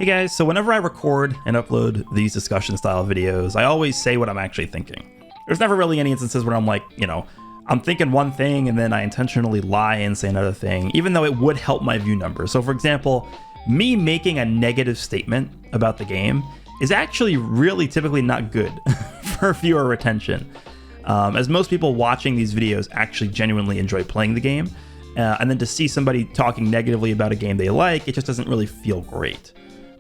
Hey guys, so whenever I record and upload these discussion style videos, I always say what I'm actually thinking. There's never really any instances where I'm like, I'm thinking one thing and then I intentionally lie and say another thing, even though it would help my view numbers. So for example, me making a negative statement about the game is actually really typically not good for viewer retention, as most people watching these videos actually genuinely enjoy playing the game. And then to see somebody talking negatively about a game they like, it just doesn't really feel great.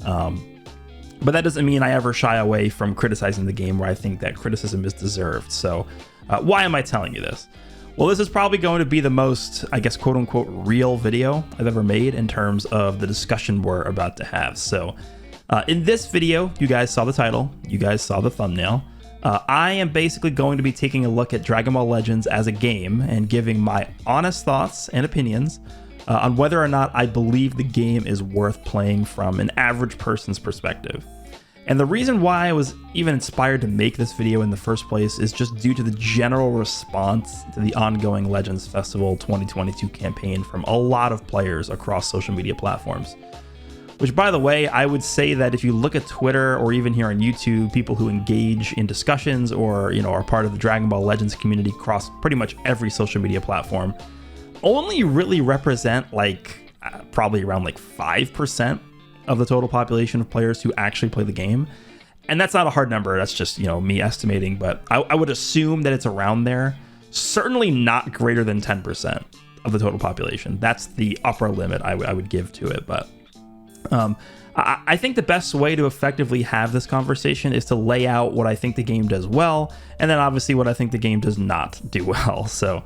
But that doesn't mean I ever shy away from criticizing the game where I think that criticism is deserved. So why am I telling you this? Well, this is probably going to be the most, I guess, quote unquote, real video I've ever made in terms of the discussion we're about to have. So in this video, you guys saw the title, you guys saw the thumbnail. I am basically going to be taking a look at Dragon Ball Legends as a game and giving my honest thoughts and opinions on whether or not I believe the game is worth playing from an average person's perspective. And the reason why I was even inspired to make this video in the first place is just due to the general response to the ongoing Legends Festival 2022 campaign from a lot of players across social media platforms. Which, by the way, I would say that if you look at Twitter or even here on YouTube, people who engage in discussions or, are part of the Dragon Ball Legends community across pretty much every social media platform, only really represent probably around 5% of the total population of players who actually play the game. And that's not a hard number. That's just, me estimating, but I would assume that it's around there. Certainly not greater than 10% of the total population. That's the upper limit I would give to it. But I think the best way to effectively have this conversation is to lay out what I think the game does well, and then obviously what I think the game does not do well. So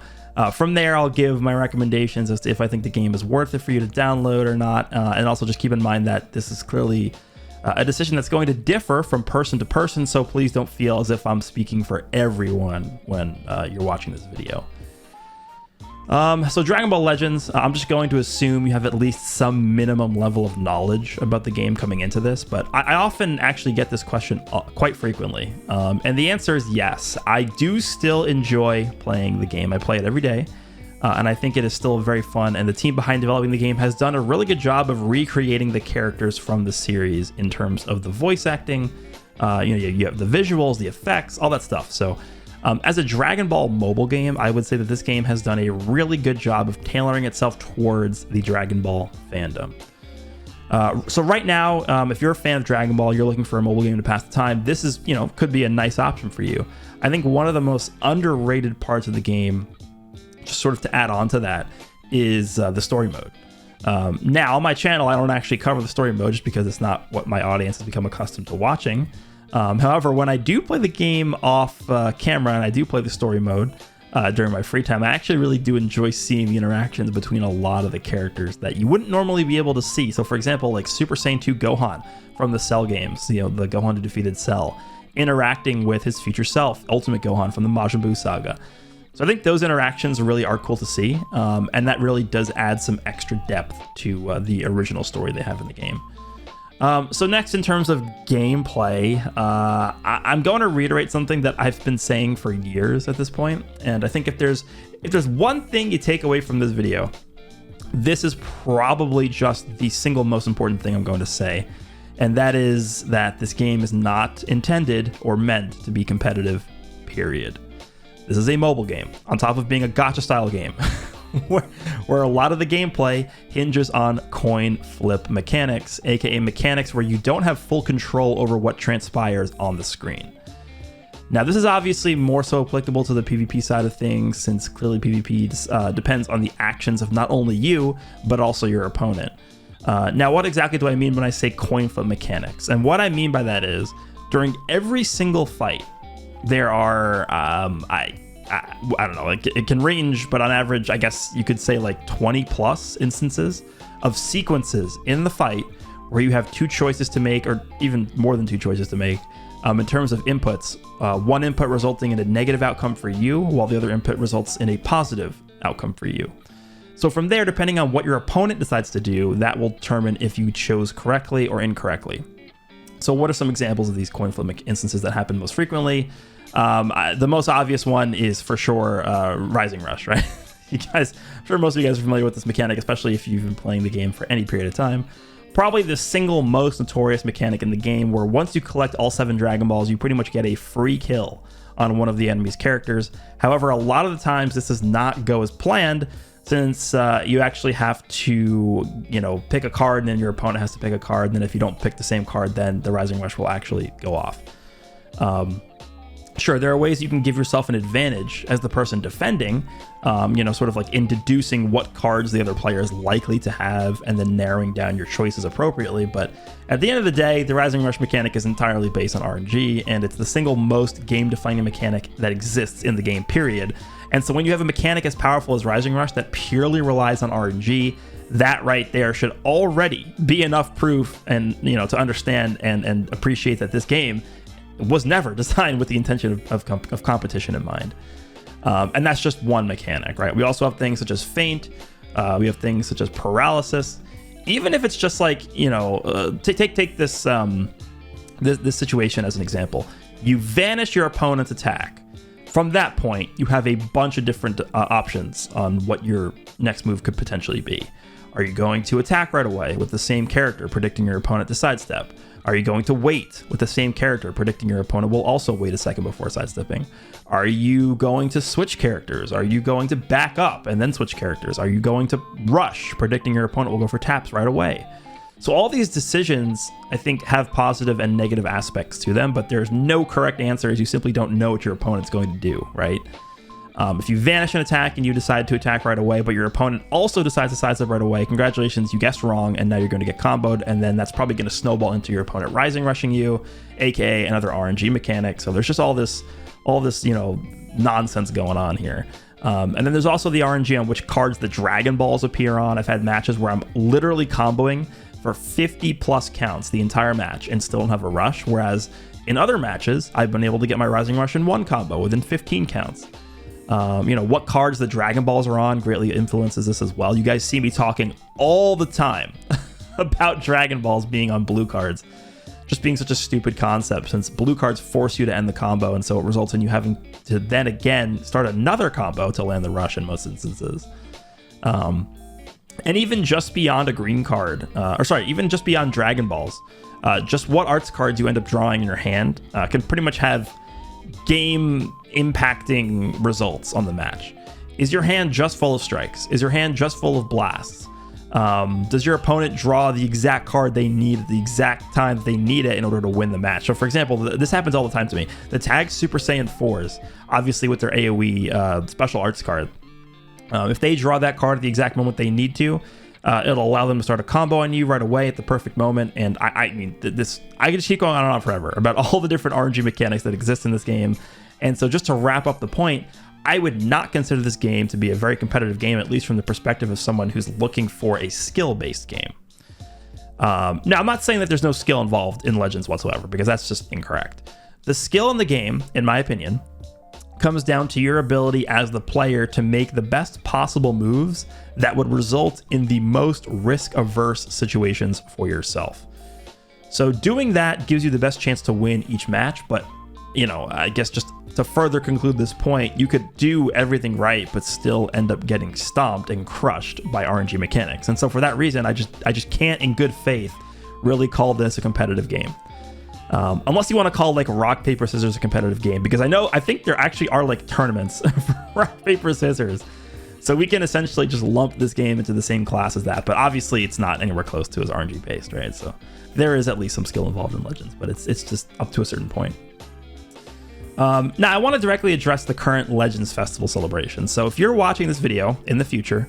from there, I'll give my recommendations as to if I think the game is worth it for you to download or not. And also just keep in mind that this is clearly a decision that's going to differ from person to person. So please don't feel as if I'm speaking for everyone when you're watching this video. So Dragon Ball Legends, I'm just going to assume you have at least some minimum level of knowledge about the game coming into this, but I often actually get this question quite frequently. And the answer is yes. I do still enjoy playing the game. I play it every day, and I think it is still very fun, and the team behind developing the game has done a really good job of recreating the characters from the series in terms of the voice acting, you have the visuals, the effects, all that stuff. So as a Dragon Ball mobile game, I would say that this game has done a really good job of tailoring itself towards the Dragon Ball fandom. So right now, if you're a fan of Dragon Ball, you're looking for a mobile game to pass the time, this is, could be a nice option for you. I think one of the most underrated parts of the game, just sort of to add on to that, is the story mode. Now, on my channel, I don't actually cover the story mode just because it's not what my audience has become accustomed to watching. However, when I do play the game off camera and I do play the story mode during my free time, I actually really do enjoy seeing the interactions between a lot of the characters that you wouldn't normally be able to see. So for example, like Super Saiyan 2 Gohan from the Cell games, the Gohan who defeated Cell, interacting with his future self, Ultimate Gohan from the Majin Buu saga. So I think those interactions really are cool to see, and that really does add some extra depth to the original story they have in the game. So next, in terms of gameplay, I'm going to reiterate something that I've been saying for years at this point, and I think if there's one thing you take away from this video, this is probably just the single most important thing I'm going to say, and that is that this game is not intended or meant to be competitive, period. This is a mobile game, on top of being a gacha style game. where a lot of the gameplay hinges on coin flip mechanics, aka mechanics where you don't have full control over what transpires on the screen. Now, this is obviously more so applicable to the PvP side of things, since clearly PvP depends on the actions of not only you, but also your opponent. Now, what exactly do I mean when I say coin flip mechanics? And what I mean by that is, during every single fight, there are, I don't know, it can range, but on average, I guess you could say 20 plus instances of sequences in the fight where you have two choices to make, or even more than two choices to make, in terms of inputs. One input resulting in a negative outcome for you, while the other input results in a positive outcome for you. So from there, depending on what your opponent decides to do, that will determine if you chose correctly or incorrectly. So what are some examples of these coin flip instances that happen most frequently? The most obvious one is for sure Rising Rush, right? I'm sure most of you guys are familiar with this mechanic, especially if you've been playing the game for any period of time. probably the single most notorious mechanic in the game, where once you collect all 7 Dragon Balls, you pretty much get a free kill on one of the enemy's characters. However, a lot of the times this does not go as planned, since you actually have to, pick a card, and then your opponent has to pick a card, and then if you don't pick the same card, then the Rising Rush will actually go off. Sure, there are ways you can give yourself an advantage as the person defending, sort of like in deducing what cards the other player is likely to have and then narrowing down your choices appropriately. But at the end of the day, the Rising Rush mechanic is entirely based on RNG, and it's the single most game-defining mechanic that exists in the game, period. And so when you have a mechanic as powerful as Rising Rush that purely relies on RNG, that right there should already be enough proof and, to understand and appreciate that this game was never designed with the intention of competition in mind. And that's just one mechanic, right? We also have things such as feint. We have things such as paralysis. Even if it's just like, take this this situation as an example. You vanish your opponent's attack. From that point, you have a bunch of different options on what your next move could potentially be. Are you going to attack right away with the same character, predicting your opponent to sidestep? Are you going to wait with the same character, predicting your opponent will also wait a second before sidestepping? Are you going to switch characters? Are you going to back up and then switch characters? Are you going to rush, predicting your opponent will go for taps right away? So all these decisions, I think, have positive and negative aspects to them, but there's no correct answer, as you simply don't know what your opponent's going to do, right? If you vanish an attack and you decide to attack right away, but your opponent also decides to sidestep right away, congratulations, you guessed wrong, and now you're going to get comboed, and then that's probably going to snowball into your opponent Rising Rushing you, aka another RNG mechanic. So there's just all this nonsense going on here. And then there's also the RNG on which cards the Dragon Balls appear on. I've had matches where I'm literally comboing for 50 plus counts the entire match and still don't have a rush, whereas in other matches, I've been able to get my Rising Rush in one combo within 15 counts. What cards the Dragon Balls are on greatly influences this as well. You guys see me talking all the time about Dragon Balls being on blue cards, just being such a stupid concept, since blue cards force you to end the combo, and so it results in you having to then again start another combo to land the rush in most instances. And even just beyond a green card, even just beyond Dragon Balls, just what arts cards you end up drawing in your hand can pretty much have game impacting results on the match. Is your hand just full of strikes? Is your hand just full of blasts? Does your opponent draw the exact card they need at the exact time they need it in order to win the match? So for example, this happens all the time to me. The Tag Super Saiyan 4s, obviously with their AoE special arts card, if they draw that card at the exact moment they need to, it'll allow them to start a combo on you right away at the perfect moment. And I can just keep going on and on forever about all the different RNG mechanics that exist in this game. And so just to wrap up the point, I would not consider this game to be a very competitive game, at least from the perspective of someone who's looking for a skill-based game. Now, I'm not saying that there's no skill involved in Legends whatsoever, because that's just incorrect. The skill in the game, in my opinion, comes down to your ability as the player to make the best possible moves that would result in the most risk-averse situations for yourself. So doing that gives you the best chance to win each match, but, I guess just to further conclude this point, you could do everything right, but still end up getting stomped and crushed by RNG mechanics. And so for that reason, I just can't in good faith really call this a competitive game. Unless you want to call like rock, paper, scissors a competitive game, because I think there actually are like tournaments for rock, paper, scissors. So we can essentially just lump this game into the same class as that, but obviously it's not anywhere close to as RNG based, right? So there is at least some skill involved in Legends, but it's just up to a certain point. Now I want to directly address the current Legends Festival celebration. So if you're watching this video in the future,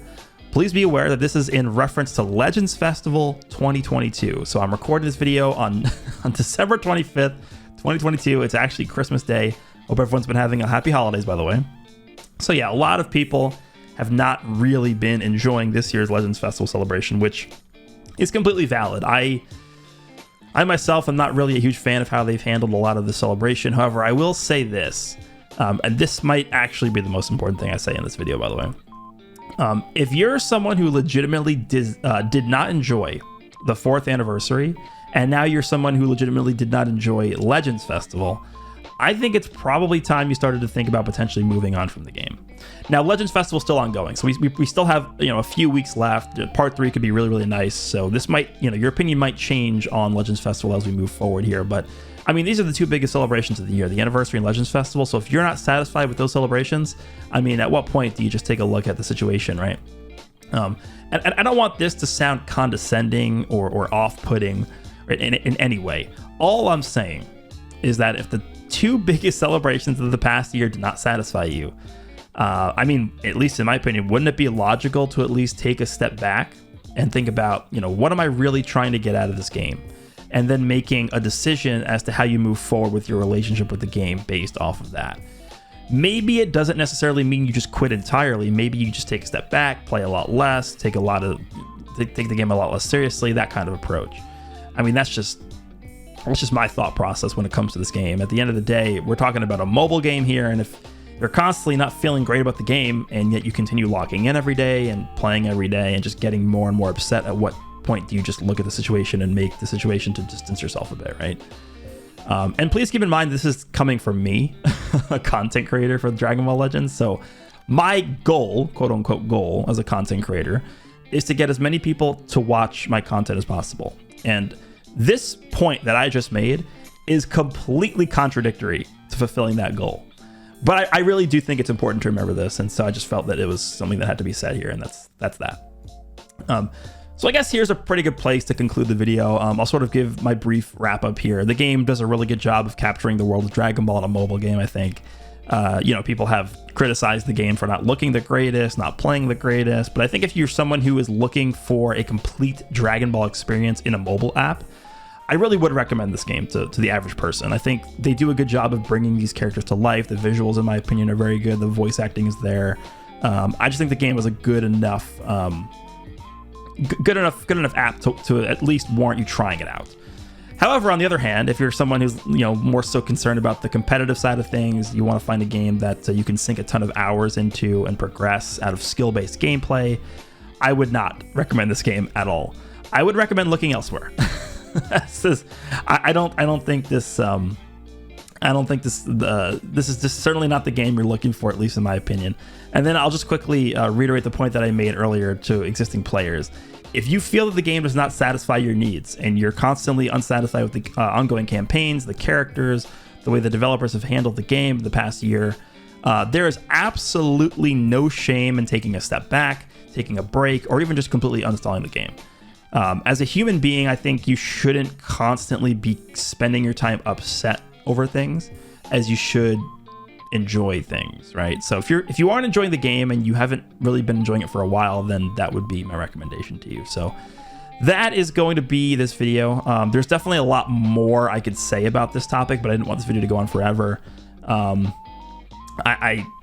please be aware that this is in reference to Legends Festival 2022. So I'm recording this video on December 25th, 2022. It's actually Christmas Day. Hope everyone's been having a happy holidays, by the way. So yeah, a lot of people have not really been enjoying this year's Legends Festival celebration, which is completely valid. I myself am not really a huge fan of how they've handled a lot of the celebration. However, I will say this, and this might actually be the most important thing I say in this video, by the way. If you're someone who legitimately did not enjoy the 4th anniversary, and now you're someone who legitimately did not enjoy Legends Festival, I think it's probably time you started to think about potentially moving on from the game. Now, Legends Festival is still ongoing, so we still have, you know, a few weeks left. Part 3 could be really, really nice. So this might, you know, your opinion might change on Legends Festival as we move forward here. But I mean, these are the two biggest celebrations of the year, the Anniversary and Legends Festival. So if you're not satisfied with those celebrations, I mean, at what point do you just take a look at the situation, right? And I don't want this to sound condescending or off-putting in any way. All I'm saying is that if the two biggest celebrations of the past year did not satisfy you, I mean, at least in my opinion, wouldn't it be logical to at least take a step back and think about, you know, what am I really trying to get out of this game? And then making a decision as to how you move forward with your relationship with the game based off of that. Maybe it doesn't necessarily mean you just quit entirely. Maybe you just take a step back, play a lot less, take the game a lot less seriously, that kind of approach. I mean, that's just my thought process when it comes to this game. At the end of the day, we're talking about a mobile game here, and if you're constantly not feeling great about the game, and yet you continue logging in every day and playing every day and just getting more and more upset, at what point do you just look at the situation and make the situation to distance yourself a bit, right? And please keep in mind, this is coming from me, a content creator for Dragon Ball Legends. So my goal, quote unquote goal, as a content creator is to get as many people to watch my content as possible. And this point that I just made is completely contradictory to fulfilling that goal. But I really do think it's important to remember this, and so I just felt that it was something that had to be said here, and that's that. So I guess here's a pretty good place to conclude the video. I'll sort of give my brief wrap up here. The game does a really good job of capturing the world of Dragon Ball in a mobile game, I think. You know, people have criticized the game for not looking the greatest, not playing the greatest, but I think if you're someone who is looking for a complete Dragon Ball experience in a mobile app, I really would recommend this game to the average person. I think they do a good job of bringing these characters to life. The visuals, in my opinion, are very good. The voice acting is there. I just think the game was a good enough app to at least warrant you trying it out. However, on the other hand, if you're someone who's, you know, more so concerned about the competitive side of things, you want to find a game that you can sink a ton of hours into and progress out of skill-based gameplay, I would not recommend this game at all. I would recommend looking elsewhere. I don't think this is just certainly not the game you're looking for, at least in my opinion. And then I'll just quickly reiterate the point that I made earlier to existing players. If you feel that the game does not satisfy your needs and you're constantly unsatisfied with the ongoing campaigns, the characters, the way the developers have handled the game the past year, there is absolutely no shame in taking a step back, taking a break, or even just completely uninstalling the game. As a human being, I think you shouldn't constantly be spending your time upset over things as you should enjoy things, right? So if you aren't enjoying the game and you haven't really been enjoying it for a while, then that would be my recommendation to you. So that is going to be this video. There's definitely a lot more I could say about this topic, but I didn't want this video to go on forever. I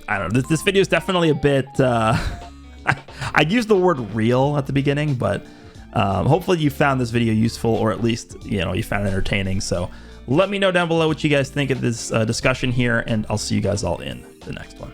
don't know. This video is definitely a bit. I used the word real at the beginning, but hopefully you found this video useful, or at least, you know, you found it entertaining. So let me know down below what you guys think of this discussion here, and I'll see you guys all in the next one.